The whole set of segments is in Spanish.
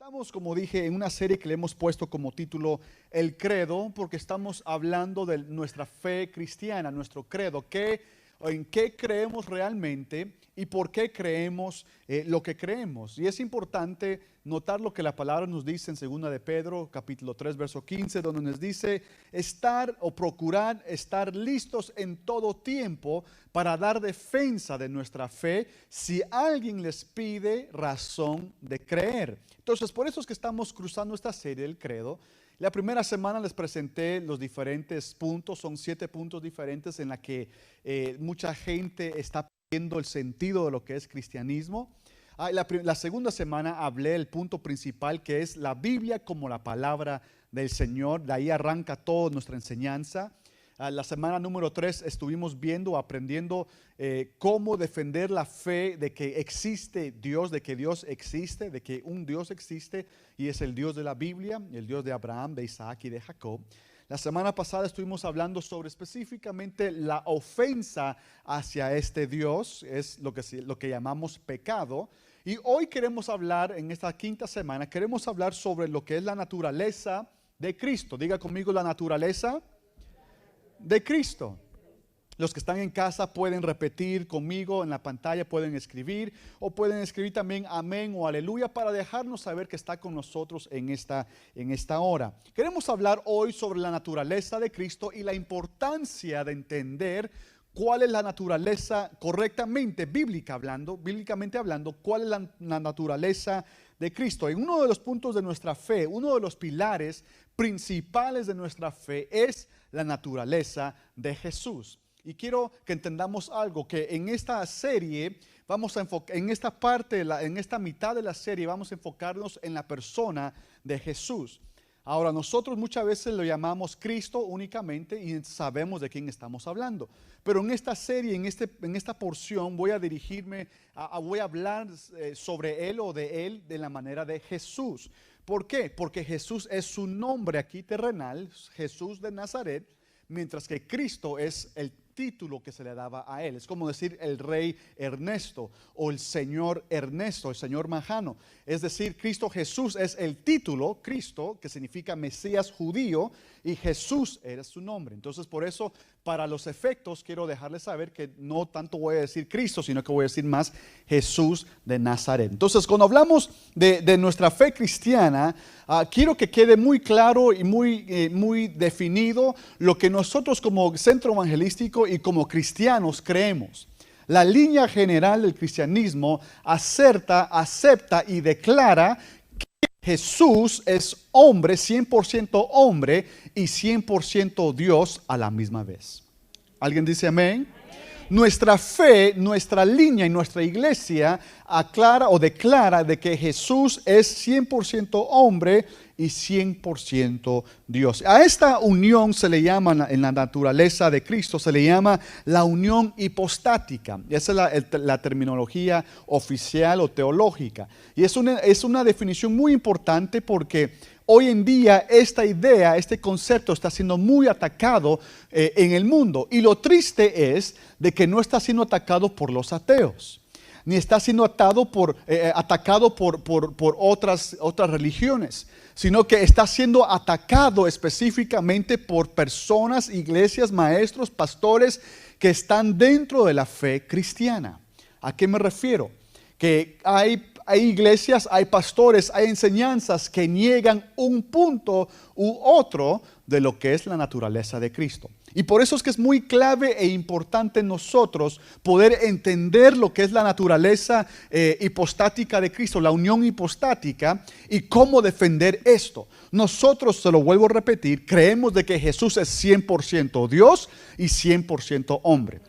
Estamos, como dije, en una serie que le hemos puesto como título El Credo, porque estamos hablando de nuestra fe cristiana, nuestro credo, en qué creemos realmente y por qué creemos lo que creemos. Y es importante notar lo que la palabra nos dice en 2 de Pedro, capítulo 3, verso 15, donde nos dice estar o procurar estar listos en todo tiempo para dar defensa de nuestra fe si alguien les pide razón de creer. Entonces, por eso es que estamos cruzando esta serie del credo. La primera semana les presenté los diferentes puntos, son 7 puntos diferentes en la que mucha gente está perdiendo el sentido de lo que es cristianismo. La segunda semana hablé del punto principal, que es la Biblia como la palabra del Señor. De ahí arranca toda nuestra enseñanza. La semana número 3 estuvimos aprendiendo cómo defender la fe de que existe Dios, de que Dios existe, de que un Dios existe y es el Dios de la Biblia, el Dios de Abraham, de Isaac y de Jacob. La semana pasada estuvimos hablando sobre específicamente la ofensa hacia este Dios, es lo que llamamos pecado. Y hoy queremos hablar, en esta quinta semana, queremos hablar sobre lo que es la naturaleza de Cristo. Diga conmigo, la naturaleza de Cristo. Los que están en casa pueden repetir conmigo en la pantalla, pueden escribir o pueden escribir también amén o aleluya para dejarnos saber que está con nosotros en esta hora. Queremos hablar hoy sobre la naturaleza de Cristo y la importancia de entender cuál es la naturaleza correctamente, bíblicamente hablando, cuál es la naturaleza de Cristo. En uno de los puntos de nuestra fe, uno de los pilares principales de nuestra fe es la naturaleza de Jesús. Y quiero que entendamos algo, que en esta serie vamos a enfocar, en esta mitad de la serie vamos a enfocarnos en la persona de Jesús. Ahora, nosotros muchas veces lo llamamos Cristo únicamente y sabemos de quién estamos hablando. Pero en esta serie, en esta porción, voy a hablar sobre Él o de Él de la manera de Jesús. ¿Por qué? Porque Jesús es su nombre aquí terrenal, Jesús de Nazaret, mientras que Cristo es el título que se le daba a él. Es como decir el rey Ernesto o el señor Ernesto, el señor Majano. Es decir, Cristo Jesús es el título, Cristo, que significa Mesías judío, y Jesús era su nombre. Entonces, por eso, para los efectos, quiero dejarles saber que no tanto voy a decir Cristo, sino que voy a decir más Jesús de Nazaret. Entonces, cuando hablamos de nuestra fe cristiana, quiero que quede muy claro y muy definido lo que nosotros como centro evangelístico y como cristianos creemos. La línea general del cristianismo acepta y declara que Jesús es hombre, 100% hombre y 100% Dios a la misma vez. ¿Alguien dice amén? Nuestra fe, nuestra línea y nuestra iglesia aclara o declara de que Jesús es 100% hombre y 100% Dios. A esta unión se le llama, en la naturaleza de Cristo, se le llama la unión hipostática. Esa es la terminología oficial o teológica. Y es una definición muy importante porque hoy en día esta idea, este concepto está siendo muy atacado en el mundo. Y lo triste es de que no está siendo atacado por los ateos, ni está siendo atacado por otras religiones, sino que está siendo atacado específicamente por personas, iglesias, maestros, pastores que están dentro de la fe cristiana. ¿A qué me refiero? Que hay iglesias, hay pastores, hay enseñanzas que niegan un punto u otro de lo que es la naturaleza de Cristo. Y por eso es que es muy clave e importante nosotros poder entender lo que es la naturaleza hipostática de Cristo, la unión hipostática y cómo defender esto. Nosotros, se lo vuelvo a repetir, creemos de que Jesús es 100% Dios y 100% hombre.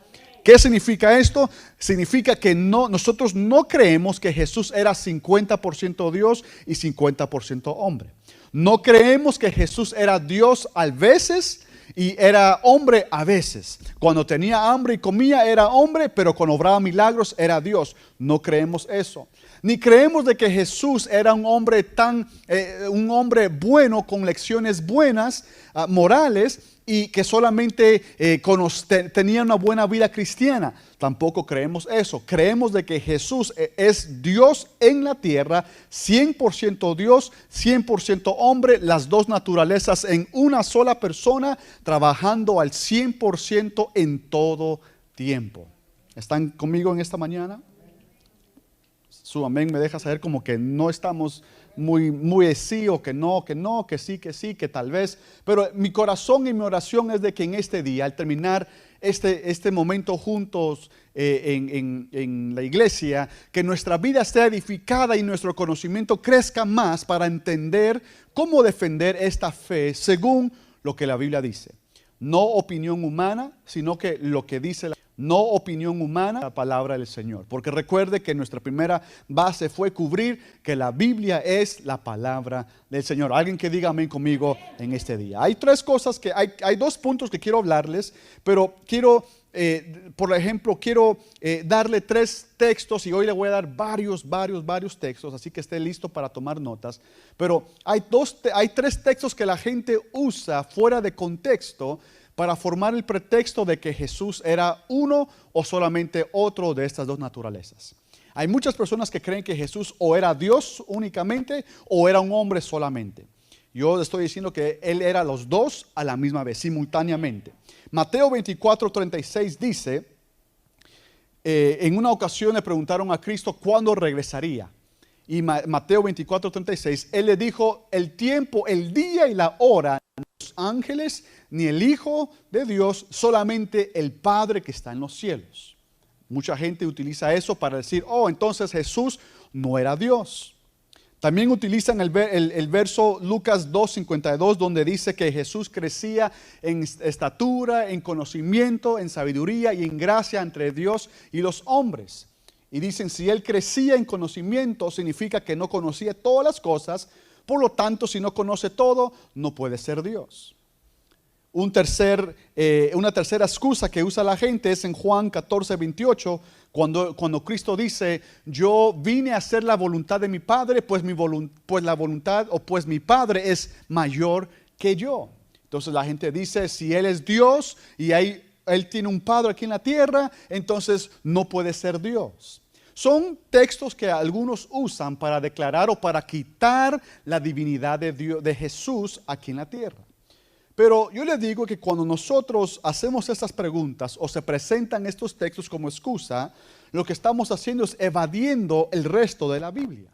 ¿Qué significa esto? Significa que nosotros no creemos que Jesús era 50% Dios y 50% hombre. No creemos que Jesús era Dios a veces y era hombre a veces. Cuando tenía hambre y comía era hombre, pero cuando obraba milagros era Dios. No creemos eso. Ni creemos de que Jesús era un hombre bueno con lecciones buenas, morales, y que solamente tenía una buena vida cristiana. Tampoco creemos eso. Creemos de que Jesús es Dios en la tierra, 100% Dios, 100% hombre, las dos naturalezas en una sola persona, trabajando al 100% en todo tiempo. ¿Están conmigo en esta mañana? Su amén me deja saber como que no estamos muy sí o que no, que sí, que tal vez. Pero mi corazón y mi oración es de que en este día, al terminar este momento juntos en la iglesia, que nuestra vida sea edificada y nuestro conocimiento crezca más para entender cómo defender esta fe según lo que la Biblia dice. No opinión humana, sino que lo que dice no opinión humana, la palabra del Señor. Porque recuerde que nuestra primera base fue cubrir que la Biblia es la palabra del Señor. Alguien que diga amén conmigo en este día. Hay tres cosas hay dos puntos que quiero hablarles, pero quiero, por ejemplo, darle tres textos y hoy le voy a dar varios textos, así que esté listo para tomar notas. Pero hay tres textos que la gente usa fuera de contexto para formar el pretexto de que Jesús era uno o solamente otro de estas dos naturalezas. Hay muchas personas que creen que Jesús o era Dios únicamente o era un hombre solamente. Yo estoy diciendo que Él era los dos a la misma vez, simultáneamente. Mateo 24:36 dice, en una ocasión le preguntaron a Cristo cuándo regresaría. Y Mateo 24:36, Él le dijo, el tiempo, el día y la hora, los ángeles, ni el Hijo de Dios, solamente el Padre que está en los cielos. Mucha gente utiliza eso para decir, entonces Jesús no era Dios. También utilizan el verso Lucas 2:52, donde dice que Jesús crecía en estatura, en conocimiento, en sabiduría y en gracia entre Dios y los hombres. Y dicen, si Él crecía en conocimiento, significa que no conocía todas las cosas. Por lo tanto, si no conoce todo, no puede ser Dios. Una tercera excusa que usa la gente es en Juan 14:28, cuando Cristo dice, yo vine a hacer la voluntad de mi Padre, pues mi Padre es mayor que yo. Entonces la gente dice, si Él es Dios y Él tiene un Padre aquí en la tierra, entonces no puede ser Dios. Son textos que algunos usan para declarar o para quitar la divinidad de Jesús aquí en la tierra. Pero yo le digo que cuando nosotros hacemos estas preguntas o se presentan estos textos como excusa, lo que estamos haciendo es evadiendo el resto de la Biblia.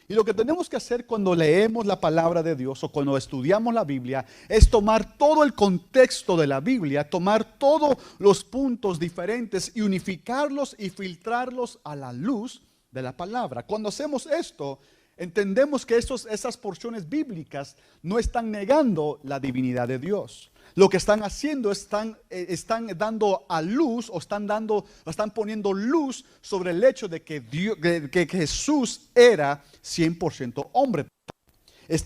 Y lo que tenemos que hacer cuando leemos la palabra de Dios o cuando estudiamos la Biblia es tomar todo el contexto de la Biblia, tomar todos los puntos diferentes y unificarlos y filtrarlos a la luz de la palabra. Cuando hacemos esto, entendemos que esas porciones bíblicas no están negando la divinidad de Dios. Lo que están haciendo están dando a luz o están poniendo luz sobre el hecho de que Jesús era 100% hombre.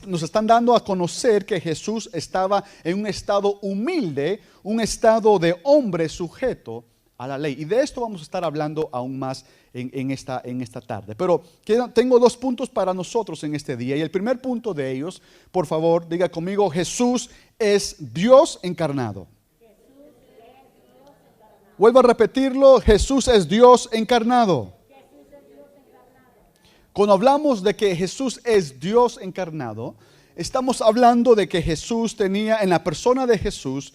Nos están dando a conocer que Jesús estaba en un estado humilde, un estado de hombre sujeto a la ley. Y de esto vamos a estar hablando aún más en esta tarde. Pero tengo dos puntos para nosotros en este día. Y el primer punto de ellos, por favor, diga conmigo, Jesús es Dios encarnado. Vuelvo a repetirlo, Jesús es Dios encarnado. Cuando hablamos de que Jesús es Dios encarnado, estamos hablando de que Jesús tenía, en la persona de Jesús,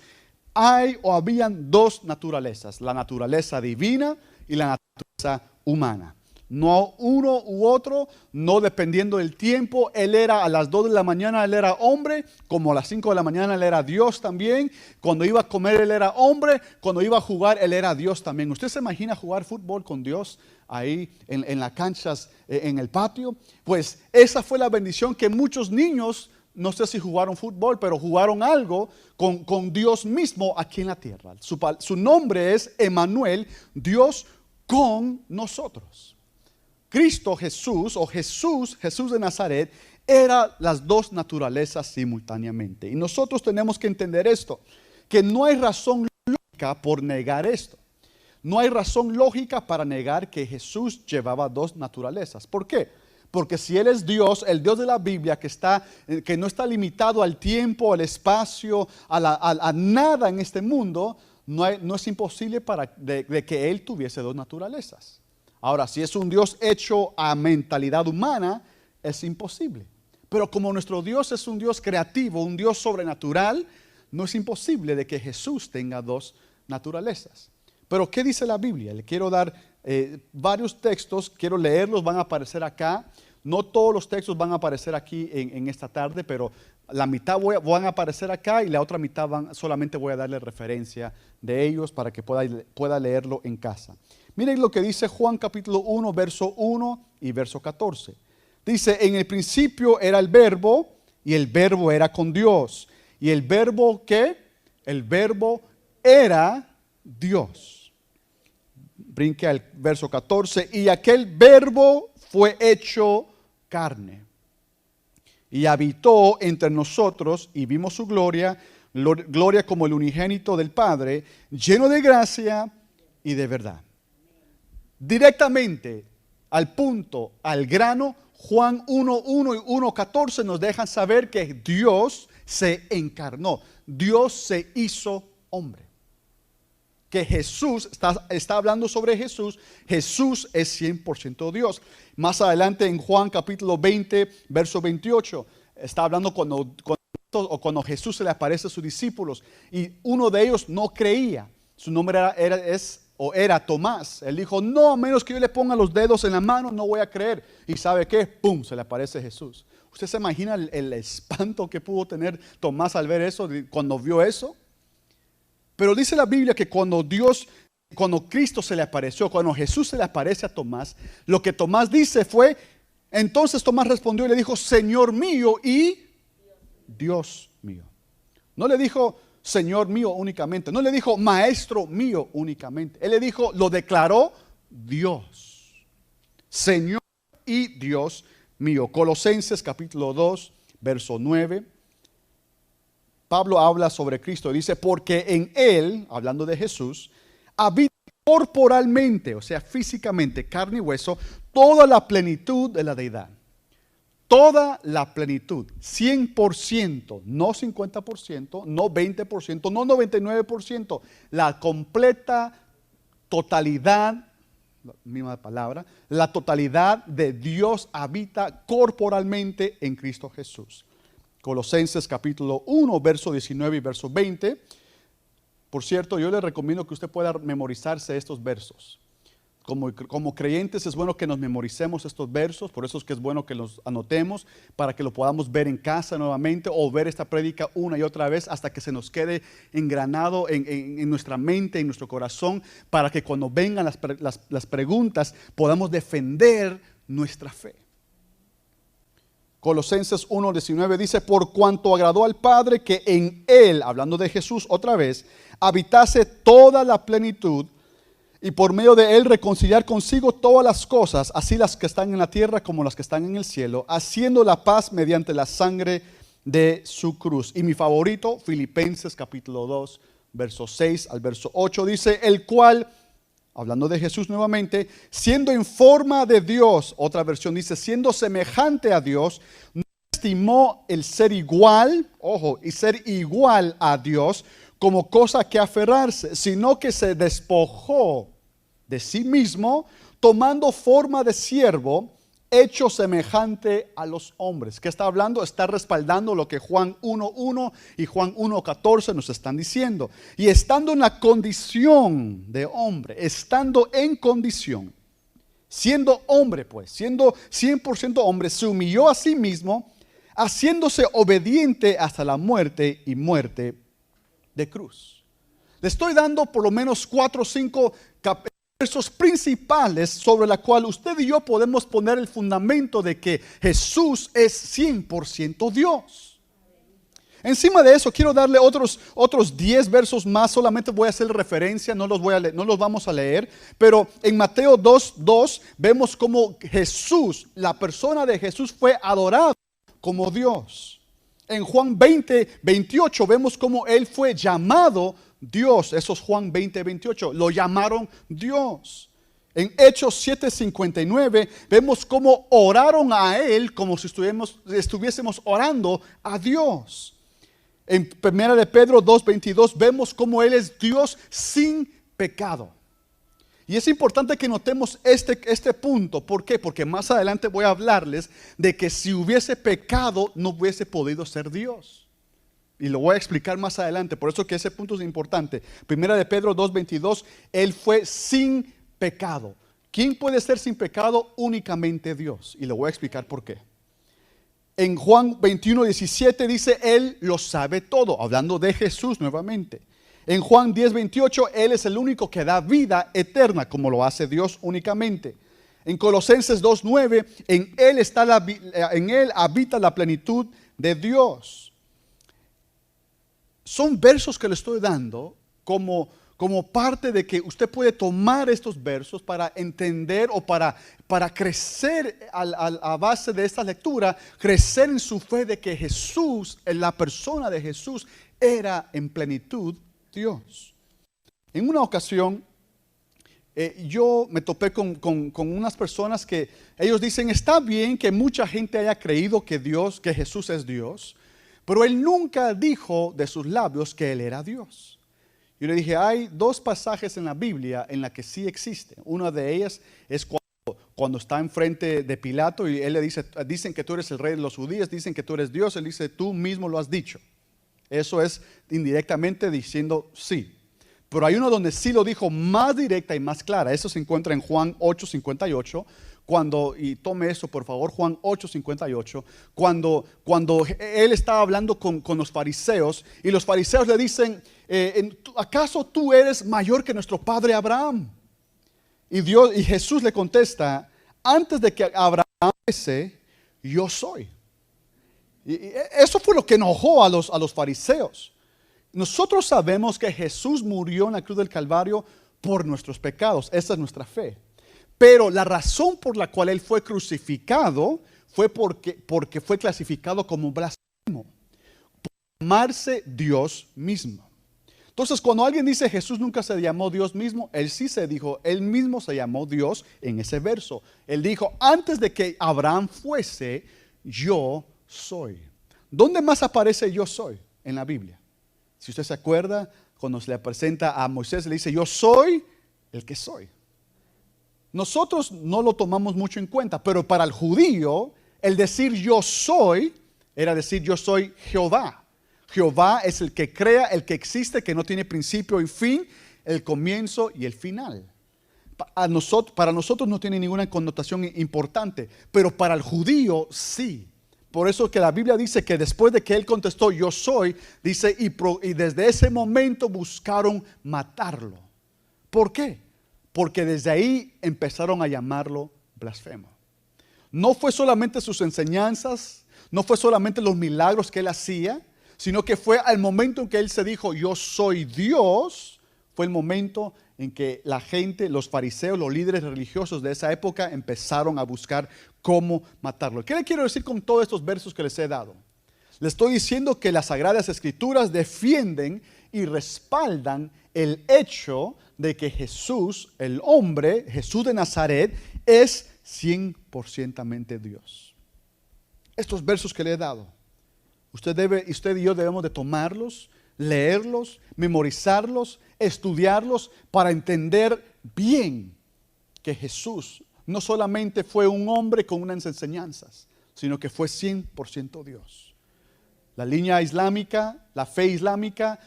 habían dos naturalezas, la naturaleza divina y la naturaleza humana. No uno u otro, no dependiendo del tiempo. Él era a las 2 de la mañana, él era hombre, como a las 5 de la mañana él era Dios también. Cuando iba a comer él era hombre, cuando iba a jugar él era Dios también. ¿Usted se imagina jugar fútbol con Dios ahí en las canchas, en el patio? Pues esa fue la bendición que muchos niños, no sé si jugaron fútbol, pero jugaron algo con Dios mismo aquí en la tierra. Su nombre es Emmanuel, Dios con nosotros. Cristo Jesús o Jesús de Nazaret era las dos naturalezas simultáneamente. Y nosotros tenemos que entender esto, que no hay razón lógica por negar esto. No hay razón lógica para negar que Jesús llevaba dos naturalezas. ¿Por qué? Porque si Él es Dios, el Dios de la Biblia, que no está limitado al tiempo, al espacio, a nada en este mundo, no es imposible de que Él tuviese dos naturalezas. Ahora, si es un Dios hecho a mentalidad humana, es imposible. Pero como nuestro Dios es un Dios creativo, un Dios sobrenatural, no es imposible de que Jesús tenga dos naturalezas. Pero ¿qué dice la Biblia? Le quiero dar varios textos, quiero leerlos, van a aparecer acá. No todos los textos van a aparecer aquí en esta tarde, pero la mitad van a aparecer acá y la otra mitad solamente voy a darle referencia de ellos para que pueda leerlo en casa. Miren lo que dice Juan capítulo 1, verso 1 y verso 14. Dice, en el principio era el verbo y el verbo era con Dios. ¿Y el verbo qué? El verbo era Dios. Brinque al verso 14. Y aquel verbo fue hecho carne y habitó entre nosotros y vimos su gloria, gloria como el unigénito del Padre, lleno de gracia y de verdad. Directamente al punto, al grano, Juan 1:1 y 1:14 nos dejan saber que Dios se encarnó, Dios se hizo hombre. Que Jesús, está hablando sobre Jesús, Jesús es 100% Dios. Más adelante en Juan capítulo 20, verso 28, está hablando cuando Jesús se le aparece a sus discípulos y uno de ellos no creía. Su nombre era Tomás. Él dijo, no, a menos que yo le ponga los dedos en la mano, no voy a creer. Y ¿sabe qué? ¡Pum! Se le aparece Jesús. ¿Usted se imagina el espanto que pudo tener Tomás al ver eso, cuando vio eso? Pero dice la Biblia que cuando Cristo se le apareció, cuando Jesús se le aparece a Tomás, lo que Tomás dice fue, entonces Tomás respondió y le dijo, Señor mío y Dios mío. No le dijo, Señor mío únicamente, no le dijo, Maestro mío únicamente. Él le dijo, lo declaró Dios, Señor y Dios mío. Colosenses capítulo 2, verso 9. Pablo habla sobre Cristo y dice, porque en Él, hablando de Jesús, habita corporalmente, o sea, físicamente, carne y hueso, toda la plenitud de la deidad. Toda la plenitud, 100%, no 50%, no 20%, no 99%, la completa totalidad, la misma palabra, la totalidad de Dios habita corporalmente en Cristo Jesús. Colosenses capítulo 1, verso 19 y verso 20. Por cierto, yo le recomiendo que usted pueda memorizarse estos versos. Como creyentes es bueno que nos memoricemos estos versos, por eso es que es bueno que los anotemos, para que lo podamos ver en casa nuevamente o ver esta prédica una y otra vez hasta que se nos quede engranado en nuestra mente, en nuestro corazón, para que cuando vengan las preguntas podamos defender nuestra fe. Colosenses 1:19 dice, por cuanto agradó al Padre que en Él, hablando de Jesús otra vez, habitase toda la plenitud y por medio de Él reconciliar consigo todas las cosas, así las que están en la tierra como las que están en el cielo, haciendo la paz mediante la sangre de su cruz. Y mi favorito, Filipenses capítulo 2, verso 6 al verso 8, dice, el cual, hablando de Jesús nuevamente, siendo en forma de Dios, otra versión dice, siendo semejante a Dios, no estimó el ser igual, ojo, y ser igual a Dios como cosa que aferrarse, sino que se despojó de sí mismo, tomando forma de siervo, hecho semejante a los hombres. ¿Qué está hablando? Está respaldando lo que Juan 1:1 y Juan 1:14 nos están diciendo. Y estando en la condición de hombre, estando en condición, siendo hombre pues, siendo 100% hombre, se humilló a sí mismo, haciéndose obediente hasta la muerte y muerte de cruz. Le estoy dando por lo menos 4 o 5 versos principales sobre la cual usted y yo podemos poner el fundamento de que Jesús es 100% Dios. Encima de eso quiero darle otros 10 versos más, solamente voy a hacer referencia, no los vamos a leer, pero en Mateo 2:2 vemos cómo Jesús, la persona de Jesús fue adorado como Dios. En Juan 20:28 vemos cómo Él fue llamado Dios. Eso es Juan 20:28. Lo llamaron Dios. En Hechos 7:59 vemos cómo oraron a Él como si estuviésemos orando a Dios. En 1 de Pedro 2:22 vemos cómo Él es Dios sin pecado. Y es importante que notemos este punto. ¿Por qué? Porque más adelante voy a hablarles de que si hubiese pecado no hubiese podido ser Dios. Y lo voy a explicar más adelante, por eso que ese punto es importante. 1 de Pedro 2:22, Él fue sin pecado. ¿Quién puede ser sin pecado? Únicamente Dios. Y le voy a explicar por qué. En Juan 21:17 dice, Él lo sabe todo, hablando de Jesús nuevamente. En Juan 10:28, Él es el único que da vida eterna, como lo hace Dios únicamente. En Colosenses 2:9, en Él habita la plenitud de Dios. Son versos que le estoy dando como parte de que usted puede tomar estos versos para entender o para crecer a base de esta lectura, crecer en su fe de que Jesús, en la persona de Jesús, era en plenitud Dios. En una ocasión, yo me topé con unas personas que ellos dicen, está bien que mucha gente haya creído que Jesús es Dios, pero Él nunca dijo de sus labios que Él era Dios. Yo le dije, hay dos pasajes en la Biblia en la que sí existe. Una de ellas es cuando está enfrente de Pilato y él le dice, dicen que tú eres el rey de los judíos, dicen que tú eres Dios. Él dice, tú mismo lo has dicho. Eso es indirectamente diciendo sí. Pero hay uno donde sí lo dijo más directa y más clara. Eso se encuentra en Juan 8:58. Y tome eso por favor, Juan 8:58, cuando Él estaba hablando con los fariseos, y los fariseos le dicen, ¿acaso tú eres mayor que nuestro padre Abraham? Y Jesús le contesta, antes de que Abraham fuese, yo soy. Y eso fue lo que enojó a los fariseos. Nosotros sabemos que Jesús murió en la cruz del Calvario por nuestros pecados, esa es nuestra fe. Pero la razón por la cual Él fue crucificado fue porque fue clasificado como blasfemo, por llamarse Dios mismo. Entonces, cuando alguien dice Jesús nunca se llamó Dios mismo, Él sí se dijo, Él mismo se llamó Dios en ese verso. Él dijo, antes de que Abraham fuese, yo soy. ¿Dónde más aparece yo soy en la Biblia? Si usted se acuerda, cuando se le presenta a Moisés, le dice, yo soy el que soy. Nosotros no lo tomamos mucho en cuenta, pero para el judío, el decir yo soy, era decir yo soy Jehová. Jehová es el que crea, el que existe, que no tiene principio y fin, el comienzo y el final. Para nosotros no tiene ninguna connotación importante, pero para el judío sí. Por eso que la Biblia dice que después de que él contestó yo soy, dice y desde ese momento buscaron matarlo. ¿Por qué? Porque desde ahí empezaron a llamarlo blasfemo. No fue solamente sus enseñanzas, no fue solamente los milagros que él hacía, sino que fue al momento en que él se dijo yo soy Dios, fue el momento en que la gente, los fariseos, los líderes religiosos de esa época empezaron a buscar cómo matarlo. ¿Qué le quiero decir con todos estos versos que les he dado? Le estoy diciendo que las Sagradas Escrituras defienden y respaldan el hecho de que Jesús, el hombre, Jesús de Nazaret, es 100% Dios. Estos versos que le he dado, usted y yo debemos de tomarlos, leerlos, memorizarlos, estudiarlos para entender bien que Jesús no solamente fue un hombre con unas enseñanzas, sino que fue 100% Dios. La línea islámica, la fe islámica,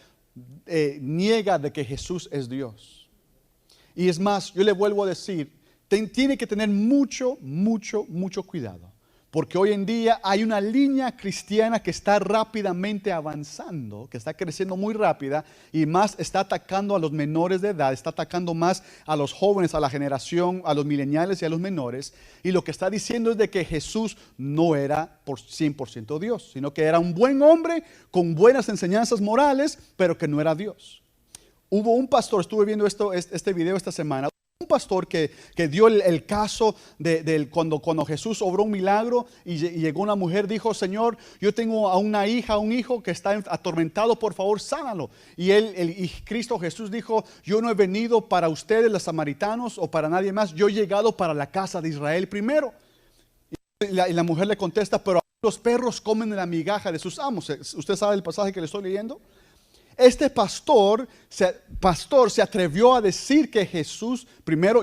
niega de que Jesús es Dios. Y es más, yo le vuelvo a decir, tiene que tener mucho cuidado. Porque hoy en día hay una línea cristiana que está rápidamente avanzando, que está creciendo muy rápida y más está atacando a los menores de edad, está atacando más a los jóvenes, a la generación, a los millennials y a los menores. Y lo que está diciendo es de que Jesús no era por 100% Dios, sino que era un buen hombre con buenas enseñanzas morales, pero que no era Dios. Hubo un pastor, estuve viendo este video esta semana, un pastor que dio el caso de cuando Jesús obró un milagro y llegó una mujer, dijo: Señor, yo tengo a una hija, a un hijo que está atormentado, por favor, sánalo. Y Cristo Jesús dijo: yo no he venido para ustedes, los samaritanos, o para nadie más. Yo he llegado para la casa de Israel primero. Y la mujer le contesta: pero los perros comen de la migaja de sus amos. ¿Usted sabe el pasaje que le estoy leyendo? Este pastor se atrevió a decir que Jesús primero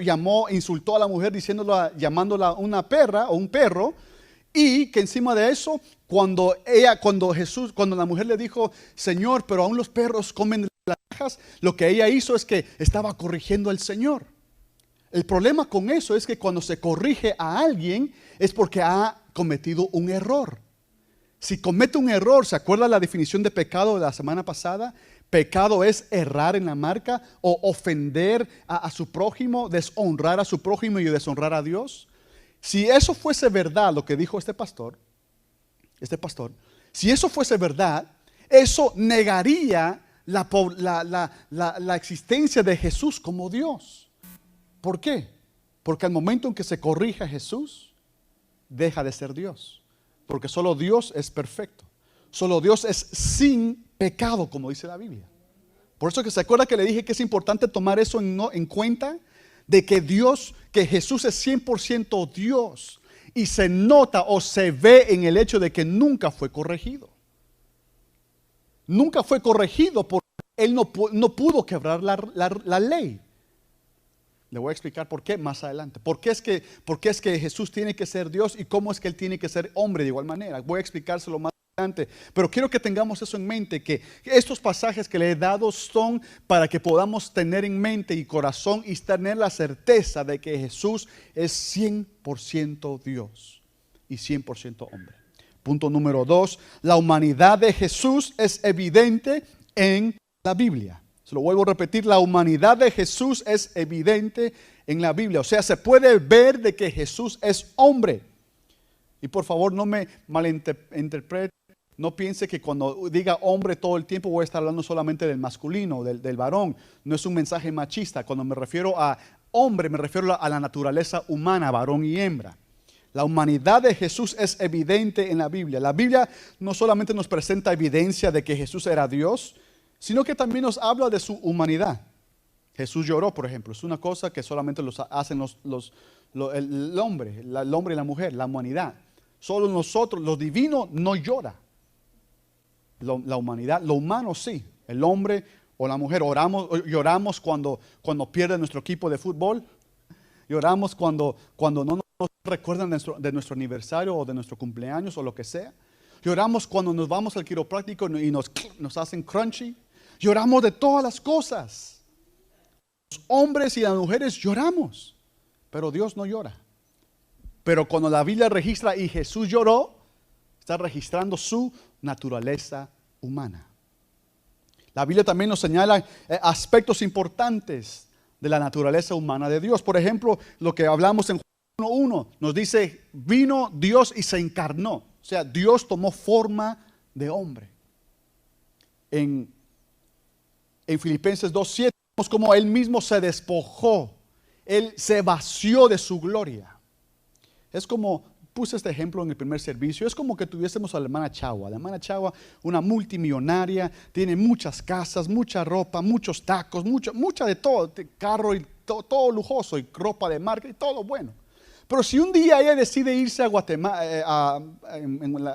insultó a la mujer llamándola una perra o un perro, y que encima de eso, cuando la mujer le dijo: Señor, pero aún los perros comen de las migajas, lo que ella hizo es que estaba corrigiendo al Señor. El problema con eso es que cuando se corrige a alguien es porque ha cometido un error. Si comete un error, ¿se acuerda la definición de pecado de la semana pasada? Pecado es errar en la marca o ofender a su prójimo, deshonrar a su prójimo y deshonrar a Dios. Si eso fuese verdad, lo que dijo este pastor, si eso fuese verdad, eso negaría la existencia de Jesús como Dios. ¿Por qué? Porque al momento en que se corrige a Jesús, deja de ser Dios. Porque solo Dios es perfecto. Solo Dios es sin pecado, como dice la Biblia. Por eso que se acuerda que le dije que es importante tomar eso en cuenta, de que Jesús es 100% Dios. Y se nota o se ve en el hecho de que nunca fue corregido. Nunca fue corregido porque Él no pudo quebrar la ley. Le voy a explicar por qué más adelante. ¿Por qué es que Jesús tiene que ser Dios y cómo es que Él tiene que ser hombre de igual manera? Voy a explicárselo más adelante. Pero quiero que tengamos eso en mente, que estos pasajes que le he dado son para que podamos tener en mente y corazón y tener la certeza de que Jesús es 100% Dios y 100% hombre. Punto número 2. La humanidad de Jesús es evidente en la Biblia. Se lo vuelvo a repetir: la humanidad de Jesús es evidente en la Biblia. O sea, se puede ver de que Jesús es hombre. Y por favor, no me malinterprete, no piense que cuando diga hombre todo el tiempo voy a estar hablando solamente del masculino, del varón. No es un mensaje machista. Cuando me refiero a hombre, me refiero a la naturaleza humana, varón y hembra. La humanidad de Jesús es evidente en la Biblia. La Biblia no solamente nos presenta evidencia de que Jesús era Dios, sino que también nos habla de su humanidad. Jesús lloró, por ejemplo. Es una cosa que solamente hacen el hombre y la mujer, la humanidad. Solo nosotros, lo divino, no llora. La humanidad, lo humano sí. El hombre o la mujer lloramos cuando pierde nuestro equipo de fútbol. Lloramos cuando no nos recuerdan de nuestro aniversario o de nuestro cumpleaños o lo que sea. Lloramos cuando nos vamos al quiropráctico y nos hacen crunchy. Lloramos de todas las cosas. Los hombres y las mujeres lloramos, pero Dios no llora. Pero cuando la Biblia registra y Jesús lloró, está registrando su naturaleza humana. La Biblia también nos señala aspectos importantes de la naturaleza humana de Dios. Por ejemplo, lo que hablamos en Juan 1:1 nos dice: vino Dios y se encarnó. O sea, Dios tomó forma de hombre. En Filipenses 2:7 vemos cómo Él mismo se despojó. Él se vació de su gloria. Es como, puse este ejemplo en el primer servicio, es como que tuviésemos a la hermana Chagua. La hermana Chagua, una multimillonaria, tiene muchas casas, mucha ropa, muchos tacos, mucha de todo, carro y todo lujoso, y ropa de marca y todo bueno. Pero si un día ella decide irse a Guatemala,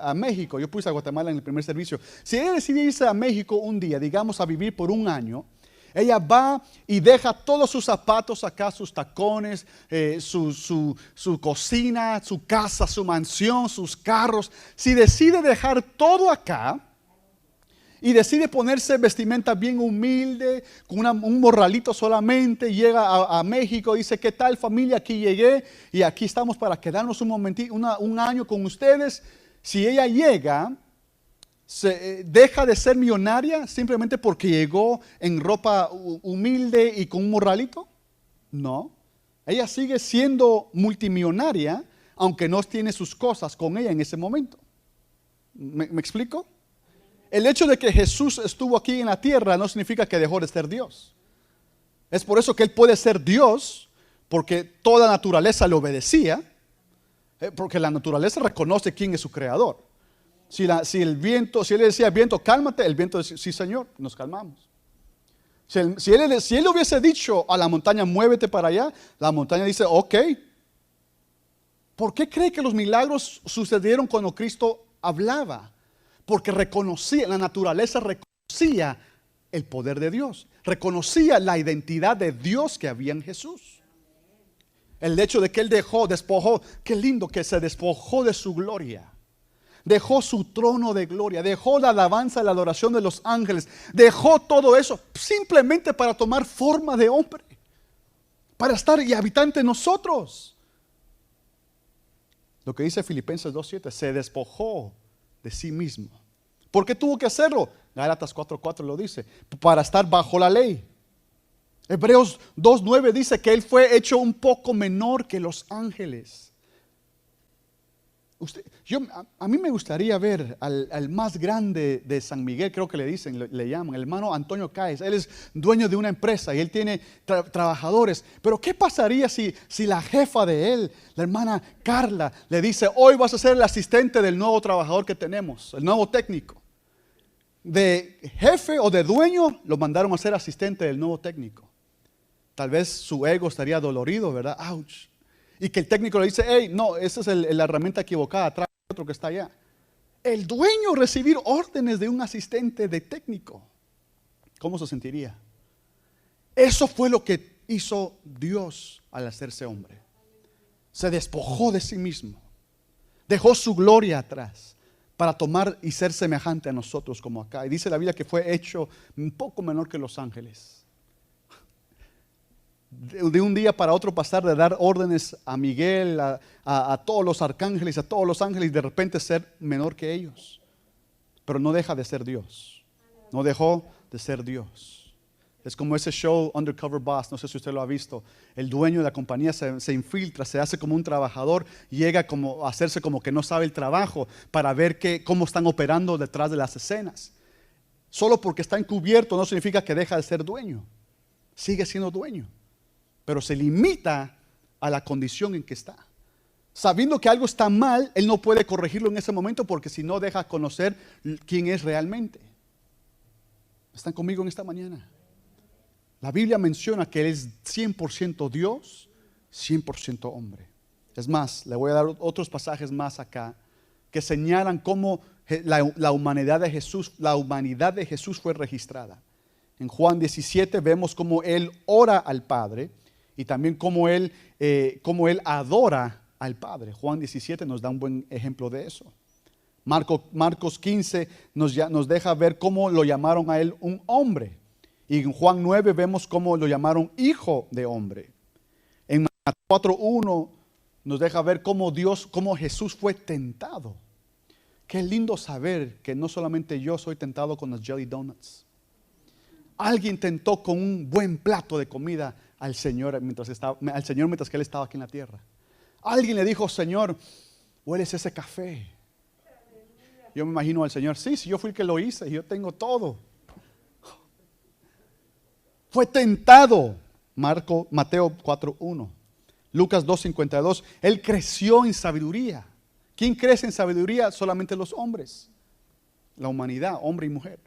a México, yo puse a Guatemala en el primer servicio. Si ella decide irse a México un día, digamos a vivir por un año, ella va y deja todos sus zapatos acá, sus tacones, su cocina, su casa, su mansión, sus carros. Si decide dejar todo acá y decide ponerse vestimenta bien humilde, con un morralito solamente, llega a México, dice: ¿qué tal, familia? Aquí llegué y aquí estamos para quedarnos un momentito, un año con ustedes. Si ella llega, deja de ser millonaria simplemente porque llegó en ropa humilde y con un morralito. No, ella sigue siendo multimillonaria, aunque no tiene sus cosas con ella en ese momento. ¿Me explico? El hecho de que Jesús estuvo aquí en la tierra no significa que dejó de ser Dios. Es por eso que Él puede ser Dios, porque toda naturaleza le obedecía, porque la naturaleza reconoce quién es su creador. Si él le decía al viento, cálmate, el viento decía, sí Señor, nos calmamos. Si él hubiese dicho a la montaña, muévete para allá, la montaña dice, ok. ¿Por qué cree que los milagros sucedieron cuando Cristo hablaba? Porque reconocía, la naturaleza reconocía el poder de Dios, reconocía la identidad de Dios que había en Jesús. El hecho de que Él despojó, qué lindo que se despojó de su gloria. Dejó su trono de gloria, dejó la alabanza y la adoración de los ángeles, dejó todo eso simplemente para tomar forma de hombre, para estar y habitar entre nosotros. Lo que dice Filipenses 2:7, se despojó de sí mismo. ¿Por qué tuvo que hacerlo? Gálatas 4:4 lo dice, para estar bajo la ley. Hebreos 2:9 dice que Él fue hecho un poco menor que los ángeles. A mí me gustaría ver al más grande de San Miguel, creo que le dicen, le llaman, el hermano Antonio Cáez. Él es dueño de una empresa y él tiene trabajadores. Pero ¿qué pasaría si la jefa de él, la hermana Carla, le dice, hoy vas a ser el asistente del nuevo trabajador que tenemos, el nuevo técnico? De jefe o de dueño lo mandaron a ser asistente del nuevo técnico. Tal vez su ego estaría dolorido, ¿verdad? Ouch. Y que el técnico le dice, hey, no, esa es la herramienta equivocada, trae otro que está allá. El dueño recibir órdenes de un asistente de técnico, ¿cómo se sentiría? Eso fue lo que hizo Dios al hacerse hombre. Se despojó de sí mismo, dejó su gloria atrás para tomar y ser semejante a nosotros como acá. Y dice la Biblia que fue hecho un poco menor que los ángeles. De un día para otro pasar de dar órdenes a Miguel, a todos los arcángeles, a todos los ángeles, y de repente ser menor que ellos. Pero no deja de ser Dios. No dejó de ser Dios. Es como ese show Undercover Boss, no sé si usted lo ha visto. El dueño de la compañía se infiltra, se hace como un trabajador, llega como a hacerse como que no sabe el trabajo para ver cómo están operando detrás de las escenas. Solo porque está encubierto no significa que deja de ser dueño. Sigue siendo dueño, pero se limita a la condición en que está. Sabiendo que algo está mal, él no puede corregirlo en ese momento porque si no deja conocer quién es realmente. ¿Están conmigo en esta mañana? La Biblia menciona que Él es 100% Dios, 100% hombre. Es más, le voy a dar otros pasajes más acá que señalan cómo la humanidad de Jesús fue registrada. En Juan 17 vemos cómo Él ora al Padre y también cómo Él adora al Padre. Juan 17 nos da un buen ejemplo de eso. Marcos 15 nos deja ver cómo lo llamaron a Él un hombre. Y en Juan 9 vemos cómo lo llamaron hijo de hombre. En Mateo 4:1 nos deja ver cómo Jesús fue tentado. Qué lindo saber que no solamente yo soy tentado con los jelly donuts. Alguien tentó con un buen plato de comida al Señor mientras que Él estaba aquí en la tierra. Alguien le dijo, Señor, ¿hueles ese café? Yo me imagino al Señor, sí, yo fui el que lo hice, yo tengo todo. Fue tentado. Mateo 4:1. Lucas 2:52. Él creció en sabiduría. ¿Quién crece en sabiduría? Solamente los hombres. La humanidad, hombre y mujer.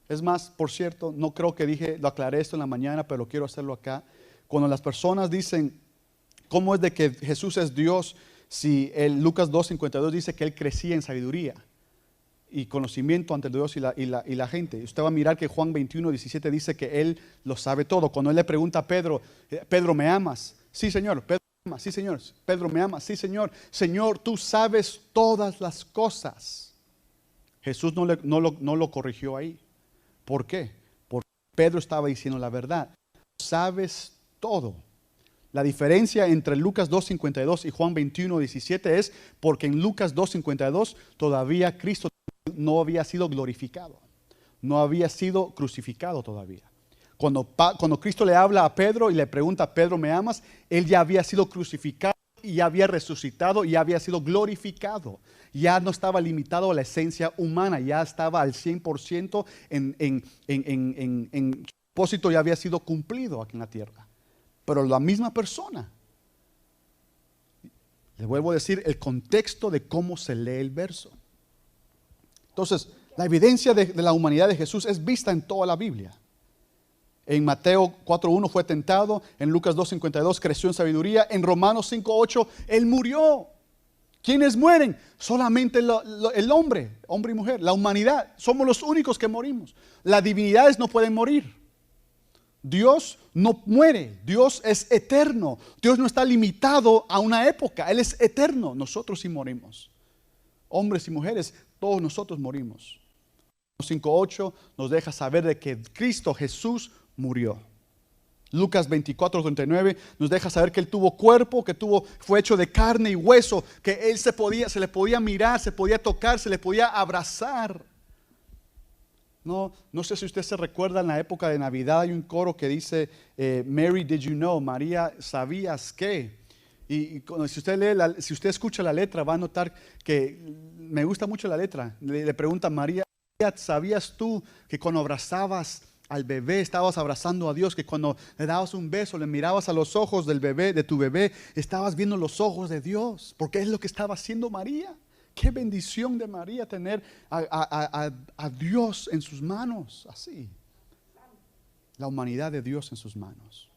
Es más, por cierto, no creo que lo aclaré esto en la mañana, pero quiero hacerlo acá. Cuando las personas dicen, ¿cómo es de que Jesús es Dios? Si Lucas 2:52 dice que Él crecía en sabiduría y conocimiento ante Dios y la gente. Usted va a mirar que Juan 21:17 dice que Él lo sabe todo. Cuando Él le pregunta a Pedro, Pedro, ¿me amas? Sí, Señor. Pedro, ¿me amas? Sí, Señor. Pedro, ¿me amas? Sí, Señor. Señor, tú sabes todas las cosas. Jesús no lo corrigió ahí. ¿Por qué? Porque Pedro estaba diciendo la verdad. Sabes todo. La diferencia entre Lucas 2:52 y Juan 21:17 es porque en Lucas 2:52 todavía Cristo no había sido glorificado, no había sido crucificado todavía. Cuando Cristo le habla a Pedro y le pregunta, Pedro, ¿me amas? Él ya había sido crucificado y ya había resucitado y ya había sido glorificado. Ya no estaba limitado a la esencia humana, ya estaba al 100% en propósito, ya había sido cumplido aquí en la tierra. pero la misma persona. Le vuelvo a decir el contexto de cómo se lee el verso. Entonces, la evidencia de la humanidad de Jesús es vista en toda la Biblia. En Mateo 4:1 fue tentado, en Lucas 2:52 creció en sabiduría, en Romanos 5:8 Él murió. ¿Quiénes mueren? Solamente el hombre y mujer, la humanidad. Somos los únicos que morimos. Las divinidades no pueden morir. Dios no muere, Dios es eterno. Dios no está limitado a una época, Él es eterno. Nosotros sí morimos. Hombres y mujeres, todos nosotros morimos. 5:8 nos deja saber de que Cristo Jesús murió. Lucas 24:39 nos deja saber que Él tuvo cuerpo, que fue hecho de carne y hueso, que Él se le podía mirar, se podía tocar, se le podía abrazar. No sé si usted se recuerda, en la época de Navidad hay un coro que dice Mary, did you know? María, ¿sabías qué? Y si usted escucha la letra, va a notar que me gusta mucho la letra. Le pregunta María, ¿sabías tú que cuando abrazabas al bebé, estabas abrazando a Dios? Que cuando le dabas un beso, le mirabas a los ojos del bebé, de tu bebé, estabas viendo los ojos de Dios, porque es lo que estaba haciendo María. Qué bendición de María tener a Dios en sus manos, así. La humanidad de Dios en sus manos.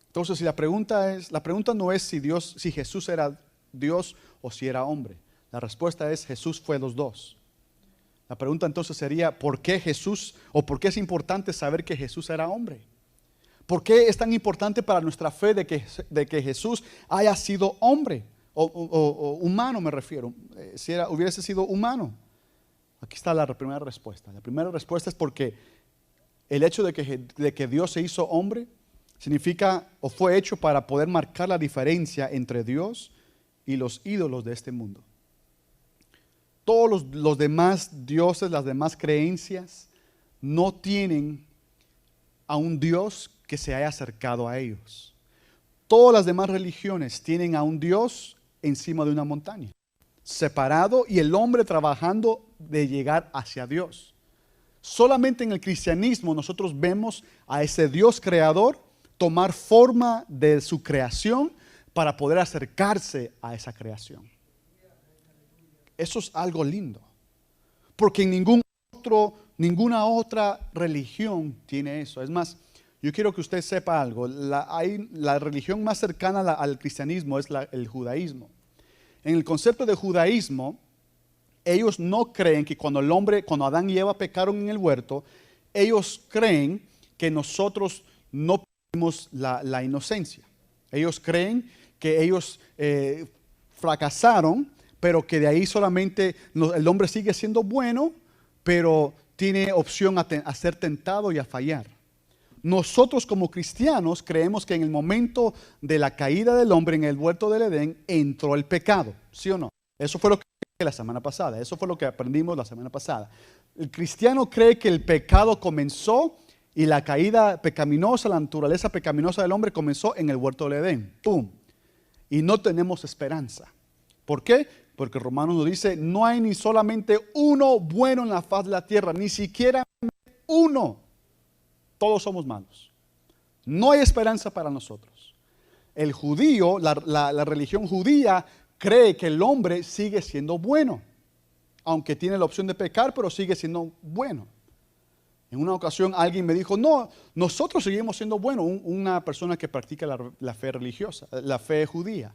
Entonces, la pregunta no es si Jesús era Dios o si era hombre. La respuesta es Jesús fue los dos. La pregunta entonces sería, ¿por qué Jesús, o por qué es importante saber que Jesús era hombre? ¿Por qué es tan importante para nuestra fe de que Jesús haya sido hombre? O humano me refiero, si hubiese sido humano. Aquí está la primera respuesta. La primera respuesta es porque el hecho de que Dios se hizo hombre significa o fue hecho para poder marcar la diferencia entre Dios y los ídolos de este mundo. Todos los demás dioses, las demás creencias no tienen a un Dios que se haya acercado a ellos. Todas las demás religiones tienen a un Dios encima de una montaña, separado, y el hombre trabajando de llegar hacia Dios. Solamente en el cristianismo nosotros vemos a ese Dios creador tomar forma de su creación para poder acercarse a esa creación. Eso es algo lindo, porque en ninguna otra religión tiene eso. Es más, yo quiero que usted sepa algo. La religión más cercana al cristianismo es el judaísmo. En el concepto de judaísmo, ellos no creen que cuando Adán y Eva pecaron en el huerto, ellos creen que nosotros no perdimos la inocencia. Ellos creen que ellos fracasaron, pero que de ahí solamente el hombre sigue siendo bueno, pero tiene opción a ser tentado y a fallar. Nosotros como cristianos creemos que en el momento de la caída del hombre en el huerto del Edén entró el pecado, ¿sí o no? Eso fue lo que la semana pasada, eso fue lo que aprendimos la semana pasada. El cristiano cree que el pecado comenzó y la caída pecaminosa, la naturaleza pecaminosa del hombre comenzó en el huerto del Edén. ¡Pum! Y no tenemos esperanza. ¿Por qué? Porque Romanos nos dice, no hay ni solamente uno bueno en la faz de la tierra, ni siquiera uno. Todos somos malos. No hay esperanza para nosotros. El judío, la religión judía, cree que el hombre sigue siendo bueno. Aunque tiene la opción de pecar, pero sigue siendo bueno. En una ocasión alguien me dijo, no, nosotros seguimos siendo buenos. Una persona que practica la fe religiosa, la fe judía.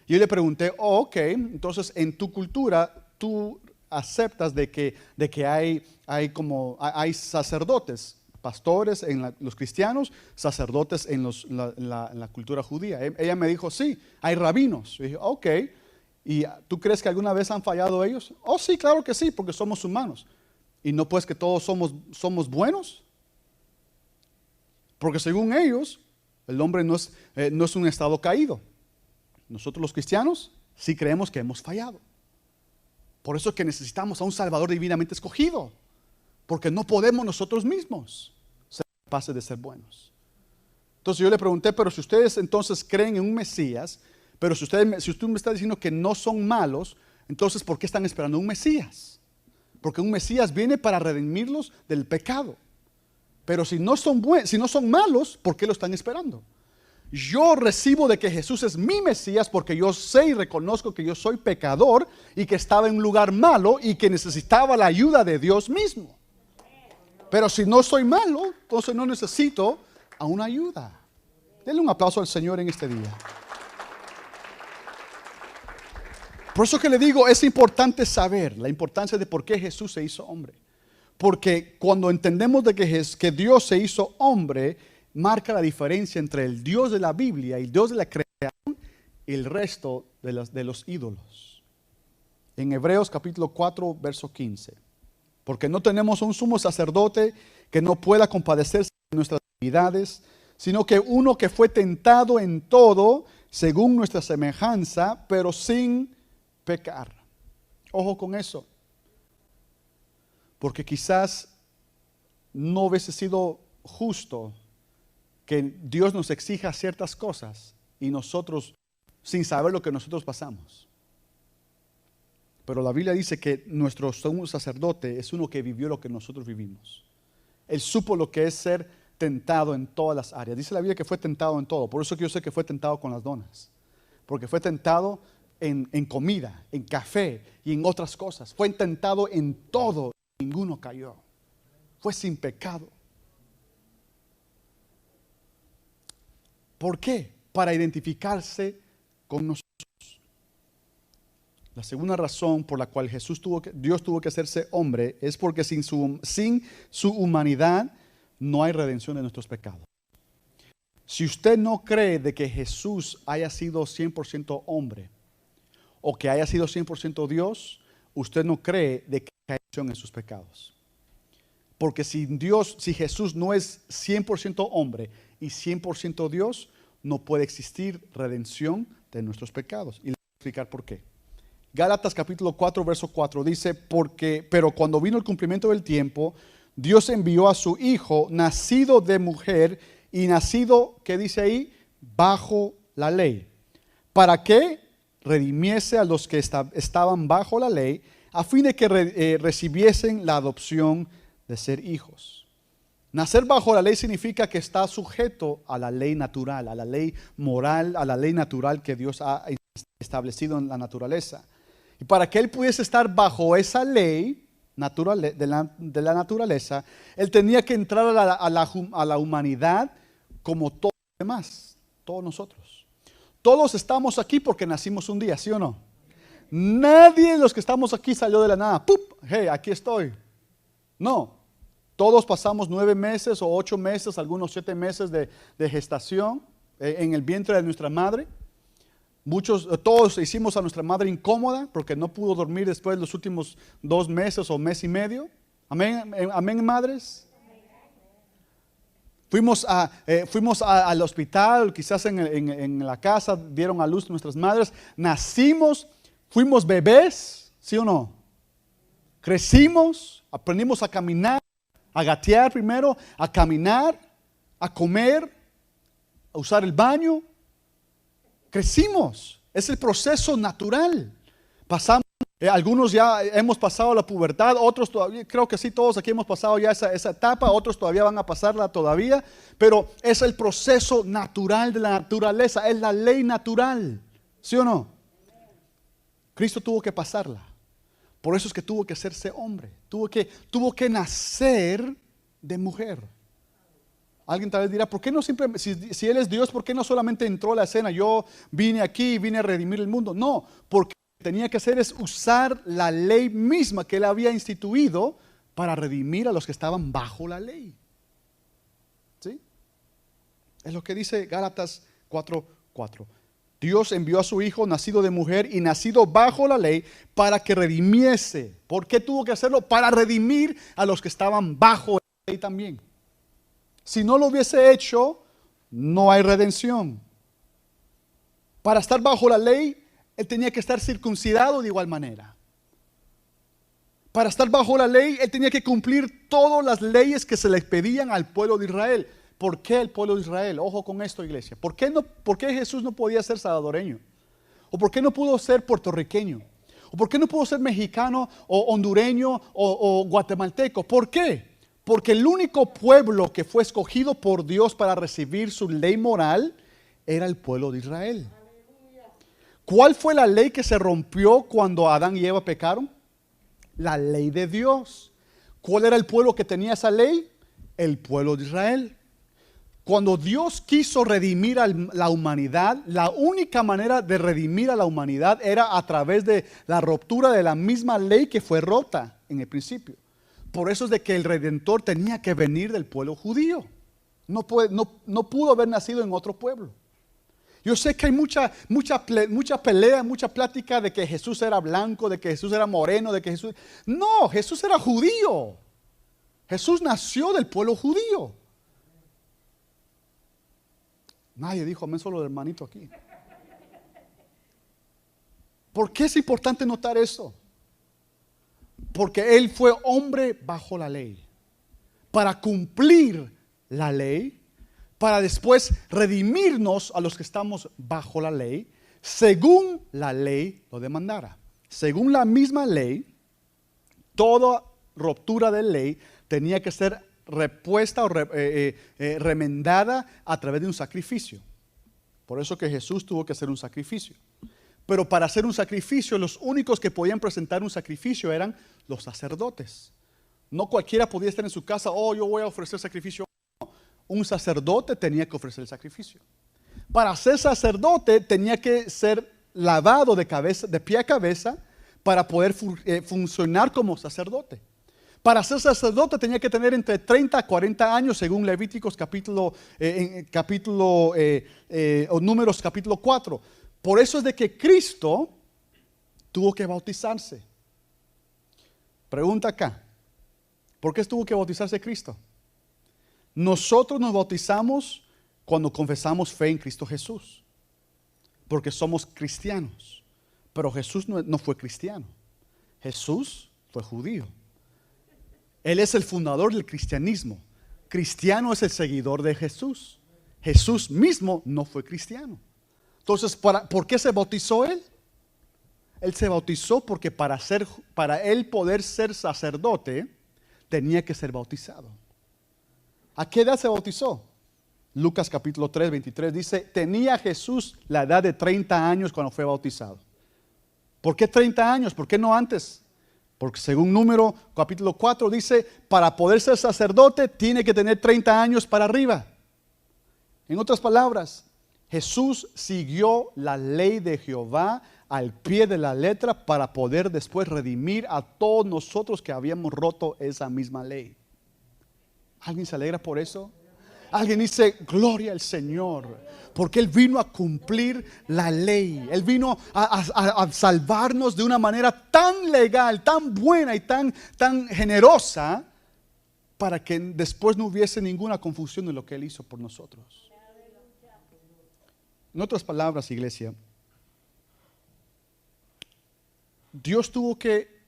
Y yo le pregunté, ok, entonces en tu cultura tú aceptas de que hay sacerdotes, pastores en los cristianos, sacerdotes en la cultura judía. Ella me dijo, sí, hay rabinos. Y dije, ok, ¿y tú crees que alguna vez han fallado ellos? Oh, sí, claro que sí, porque somos humanos. ¿Y no pues que todos somos buenos? Porque según ellos, el hombre no es un estado caído. Nosotros los cristianos sí creemos que hemos fallado. Por eso es que necesitamos a un Salvador divinamente escogido. Porque no podemos nosotros mismos ser capaces de ser buenos. Entonces yo le pregunté, pero si ustedes entonces creen en un Mesías, pero si usted me está diciendo que no son malos, entonces ¿por qué están esperando un Mesías? Porque un Mesías viene para redimirlos del pecado. Pero si no son malos, ¿por qué lo están esperando? Yo recibo de que Jesús es mi Mesías porque yo sé y reconozco que yo soy pecador y que estaba en un lugar malo y que necesitaba la ayuda de Dios mismo. Pero si no soy malo, entonces no necesito a una ayuda. Denle un aplauso al Señor en este día. Por eso que le digo, es importante saber la importancia de por qué Jesús se hizo hombre. Porque cuando entendemos de que Dios se hizo hombre, marca la diferencia entre el Dios de la Biblia y el Dios de la creación y el resto de los ídolos. En Hebreos capítulo 4, verso 15. Porque no tenemos un sumo sacerdote que no pueda compadecerse de nuestras debilidades, sino que uno que fue tentado en todo, según nuestra semejanza, pero sin pecar. Ojo con eso. Porque quizás no hubiese sido justo que Dios nos exija ciertas cosas y nosotros, sin saber lo que nosotros pasamos. Pero la Biblia dice que nuestro sumo sacerdote es uno que vivió lo que nosotros vivimos. Él supo lo que es ser tentado en todas las áreas. Dice la Biblia que fue tentado en todo. Por eso que yo sé que fue tentado con las donas. Porque fue tentado en comida, en café y en otras cosas. Fue tentado en todo. Ninguno cayó. Fue sin pecado. ¿Por qué? Para identificarse con nosotros. La segunda razón por la cual Dios tuvo que hacerse hombre es porque sin su humanidad no hay redención de nuestros pecados. Si usted no cree de que Jesús haya sido 100% hombre o que haya sido 100% Dios, usted no cree de que haya redención en sus pecados. Porque si Jesús no es 100% hombre y 100% Dios, no puede existir redención de nuestros pecados. Y le voy a explicar por qué. Gálatas capítulo 4, verso 4 dice, pero cuando vino el cumplimiento del tiempo, Dios envió a su Hijo, nacido de mujer y nacido, ¿qué dice ahí? Bajo la ley. ¿Para qué? Redimiese a los que estaban bajo la ley, a fin de que recibiesen la adopción de ser hijos. Nacer bajo la ley significa que está sujeto a la ley natural, a la ley moral, a la ley natural que Dios ha establecido en la naturaleza. Y para que él pudiese estar bajo esa ley natural, de la naturaleza, él tenía que entrar a la humanidad como todos los demás, todos nosotros. Todos estamos aquí porque nacimos un día, ¿sí o no? Nadie de los que estamos aquí salió de la nada. ¡Pup! Hey, aquí estoy. No. Todos pasamos 9 meses o 8 meses, algunos 7 meses de gestación en el vientre de nuestra madre. Todos hicimos a nuestra madre incómoda porque no pudo dormir después de los últimos 2 meses o mes y medio. Amén, amén, madres. Fuimos al hospital, quizás en la casa dieron a luz nuestras madres. Nacimos, fuimos bebés, ¿sí o no? Crecimos, aprendimos a caminar, a gatear primero, a caminar, a comer, a usar el baño. Crecimos, es el proceso natural. Pasamos, algunos ya hemos pasado la pubertad, otros todavía, creo que sí, todos aquí hemos pasado ya esa etapa, otros todavía van a pasarla todavía, pero es el proceso natural de la naturaleza, es la ley natural, ¿sí o no? Cristo tuvo que pasarla. Por eso es que tuvo que hacerse hombre. Tuvo que nacer de mujer. Alguien tal vez dirá, ¿por qué no siempre, si Él es Dios, ¿por qué no solamente entró a la escena? Yo vine aquí y vine a redimir el mundo. No, porque lo que tenía que hacer es usar la ley misma que Él había instituido para redimir a los que estaban bajo la ley. ¿Sí? Es lo que dice Gálatas 4:4. Dios envió a su Hijo nacido de mujer y nacido bajo la ley para que redimiese. ¿Por qué tuvo que hacerlo? Para redimir a los que estaban bajo la ley también. Si no lo hubiese hecho, no hay redención. Para estar bajo la ley, él tenía que estar circuncidado de igual manera. Para estar bajo la ley, él tenía que cumplir todas las leyes que se le pedían al pueblo de Israel. ¿Por qué el pueblo de Israel? Ojo con esto, iglesia. ¿Por qué Jesús no podía ser salvadoreño? ¿O por qué no pudo ser puertorriqueño? ¿O por qué no pudo ser mexicano o hondureño o guatemalteco? ¿Por qué? Porque el único pueblo que fue escogido por Dios para recibir su ley moral era el pueblo de Israel. ¿Cuál fue la ley que se rompió cuando Adán y Eva pecaron? La ley de Dios. ¿Cuál era el pueblo que tenía esa ley? El pueblo de Israel. Cuando Dios quiso redimir a la humanidad, la única manera de redimir a la humanidad era a través de la ruptura de la misma ley que fue rota en el principio. Por eso es de que el Redentor tenía que venir del pueblo judío. No pudo haber nacido en otro pueblo. Yo sé que hay mucha pelea, mucha plática de que Jesús era blanco, de que Jesús era moreno, de que Jesús... No, Jesús era judío. Jesús nació del pueblo judío. Nadie dijo amén, solo el hermanito aquí. ¿Por qué es importante notar eso? Porque Él fue hombre bajo la ley, para cumplir la ley, para después redimirnos a los que estamos bajo la ley, según la ley lo demandara. Según la misma ley, toda ruptura de ley tenía que ser repuesta o remendada a través de un sacrificio. Por eso que Jesús tuvo que hacer un sacrificio. Pero para hacer un sacrificio, los únicos que podían presentar un sacrificio eran los sacerdotes. No cualquiera podía estar en su casa, yo voy a ofrecer sacrificio. Un sacerdote tenía que ofrecer el sacrificio. Para ser sacerdote tenía que ser lavado de pie a cabeza para poder funcionar como sacerdote. Para ser sacerdote tenía que tener entre 30 a 40 años, según Levíticos o Números capítulo 4. Por eso es de que Cristo tuvo que bautizarse. Pregunta acá, ¿por qué tuvo que bautizarse Cristo? Nosotros nos bautizamos cuando confesamos fe en Cristo Jesús, porque somos cristianos. Pero Jesús no fue cristiano. Jesús fue judío. Él es el fundador del cristianismo. Cristiano es el seguidor de Jesús. Jesús mismo no fue cristiano. Entonces, ¿por qué se bautizó Él? Él se bautizó porque para Él poder ser sacerdote, tenía que ser bautizado. ¿A qué edad se bautizó? Lucas capítulo 3, 23 dice, tenía Jesús la edad de 30 años cuando fue bautizado. ¿Por qué 30 años? ¿Por qué no antes? Porque según Número capítulo 4 dice, para poder ser sacerdote tiene que tener 30 años para arriba. En otras palabras, Jesús siguió la ley de Jehová al pie de la letra para poder después redimir a todos nosotros que habíamos roto esa misma ley. ¿Alguien se alegra por eso? Alguien dice, gloria al Señor, porque Él vino a cumplir la ley. Él vino a salvarnos de una manera tan legal, tan buena y tan generosa, para que después no hubiese ninguna confusión de lo que Él hizo por nosotros. En otras palabras, iglesia, Dios tuvo que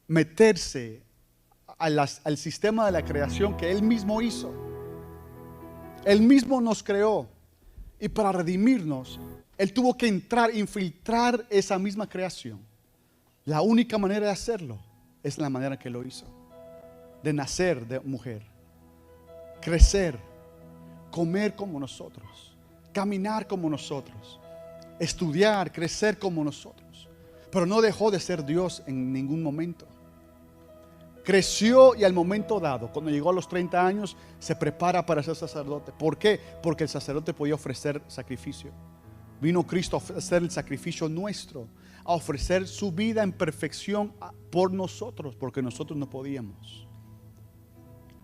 meterse al sistema de la creación que Él mismo hizo. Él mismo nos creó, y para redimirnos, Él tuvo que infiltrar esa misma creación. La única manera de hacerlo es la manera que lo hizo. De nacer de mujer, crecer, comer como nosotros, caminar como nosotros, estudiar, crecer como nosotros. Pero no dejó de ser Dios en ningún momento. Creció y al momento dado, cuando llegó a los 30 años, se prepara para ser sacerdote. ¿Por qué? Porque el sacerdote podía ofrecer sacrificio. Vino Cristo a ofrecer el sacrificio nuestro, a ofrecer su vida en perfección por nosotros, porque nosotros no podíamos.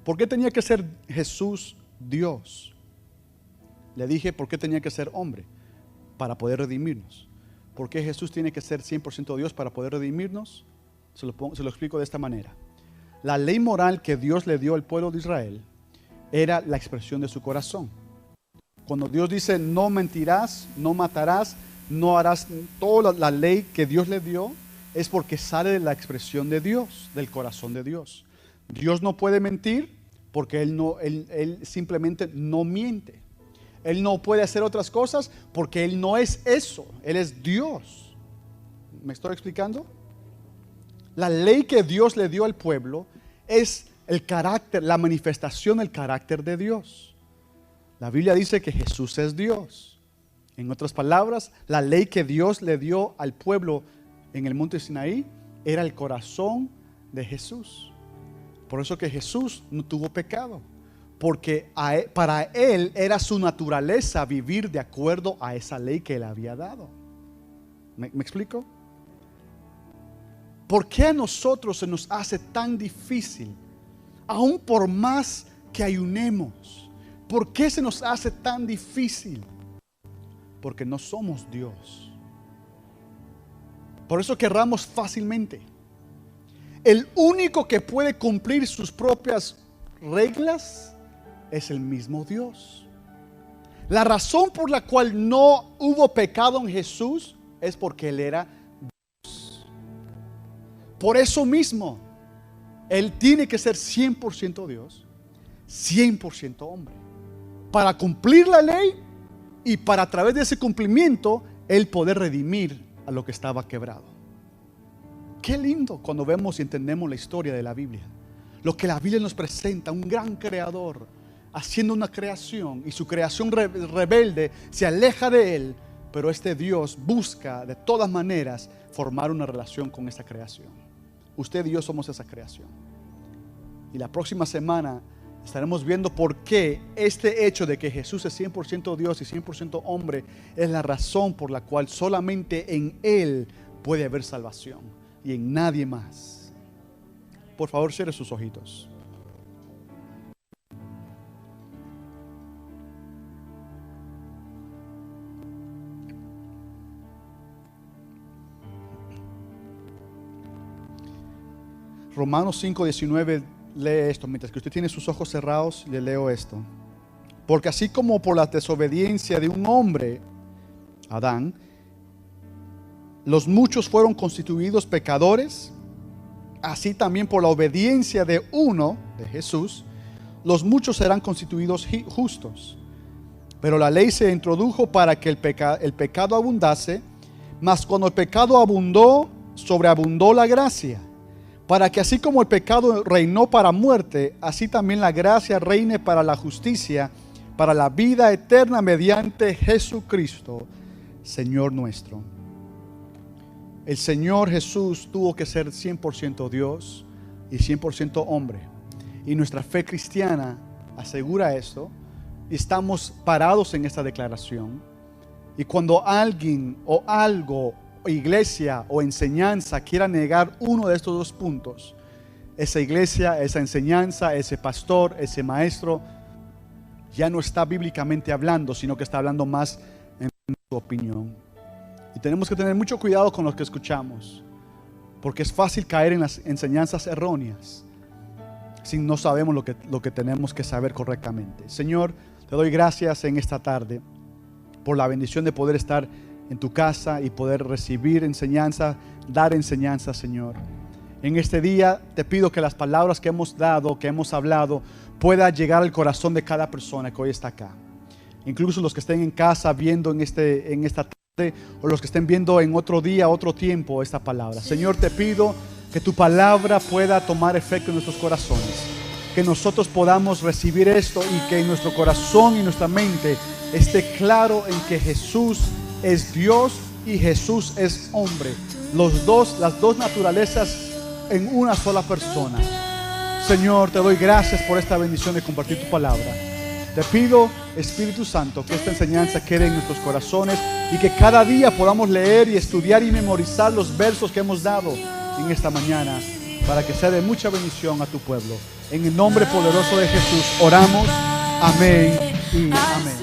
¿Por qué tenía que ser Jesús Dios? Le dije, ¿por qué tenía que ser hombre? Para poder redimirnos. ¿Por qué Jesús tiene que ser 100% Dios para poder redimirnos? Se lo explico de esta manera. La ley moral que Dios le dio al pueblo de Israel era la expresión de su corazón. Cuando Dios dice no mentirás, no matarás, no harás, toda la ley que Dios le dio es porque sale de la expresión de Dios, del corazón de Dios. Dios no puede mentir porque Él simplemente no miente. Él no puede hacer otras cosas porque Él no es eso. Él es Dios. ¿Me estoy explicando? La ley que Dios le dio al pueblo es el carácter, la manifestación del carácter de Dios. La Biblia dice que Jesús es Dios. En otras palabras, la ley que Dios le dio al pueblo en el monte Sinaí era el corazón de Jesús. Por eso que Jesús no tuvo pecado, porque para él era su naturaleza vivir de acuerdo a esa ley que él había dado. ¿Me explico? ¿Por qué a nosotros se nos hace tan difícil, aún por más que ayunemos? ¿Por qué se nos hace tan difícil? Porque no somos Dios. Por eso que erramos fácilmente. El único que puede cumplir sus propias reglas es el mismo Dios. La razón por la cual no hubo pecado en Jesús es porque Él era Dios. Por eso mismo, Él tiene que ser 100% Dios, 100% hombre, para cumplir la ley y para a través de ese cumplimiento Él poder redimir a lo que estaba quebrado. Qué lindo cuando vemos y entendemos la historia de la Biblia. Lo que la Biblia nos presenta, un gran creador haciendo una creación, y su creación rebelde se aleja de Él, pero este Dios busca de todas maneras formar una relación con esa creación. Usted y yo somos esa creación. Y la próxima semana estaremos viendo por qué este hecho de que Jesús es 100% Dios y 100% hombre es la razón por la cual solamente en Él puede haber salvación y en nadie más. Por favor, cierre sus ojitos. Romanos 5:19 lee esto. Mientras que usted tiene sus ojos cerrados, le leo esto. Porque así como por la desobediencia de un hombre, Adán, los muchos fueron constituidos pecadores, así también por la obediencia de uno, de Jesús, los muchos serán constituidos justos. Pero la ley se introdujo para que el pecado abundase, mas cuando el pecado abundó, sobreabundó la gracia, para que así como el pecado reinó para muerte, así también la gracia reine para la justicia, para la vida eterna mediante Jesucristo, Señor nuestro. El Señor Jesús tuvo que ser 100% Dios y 100% hombre. Y nuestra fe cristiana asegura esto. Y estamos parados en esta declaración. Y cuando alguien o algo, o iglesia o enseñanza quiera negar uno de estos dos puntos, esa iglesia, esa enseñanza, ese pastor, ese maestro, ya no está bíblicamente hablando, sino que está hablando más en su opinión. Y tenemos que tener mucho cuidado con lo que escuchamos, porque es fácil caer en las enseñanzas erróneas si no sabemos lo que tenemos que saber correctamente. Señor, te doy gracias en esta tarde por la bendición de poder estar en tu casa y poder recibir enseñanza, dar enseñanza, Señor. En este día te pido que las palabras que hemos dado, que hemos hablado, pueda llegar al corazón de cada persona que hoy está acá. Incluso los que estén en casa viendo en esta tarde, o los que estén viendo en otro día, otro tiempo esta palabra. Señor, te pido que tu palabra pueda tomar efecto en nuestros corazones, que nosotros podamos recibir esto y que en nuestro corazón y nuestra mente esté claro en que Jesús es Dios y Jesús es hombre, las dos naturalezas en una sola persona. Señor, te doy gracias por esta bendición de compartir tu palabra. Te pido, Espíritu Santo, que esta enseñanza quede en nuestros corazones y que cada día podamos leer y estudiar y memorizar los versos que hemos dado en esta mañana, para que sea de mucha bendición a tu pueblo. En el nombre poderoso de Jesús oramos. Amén y amén.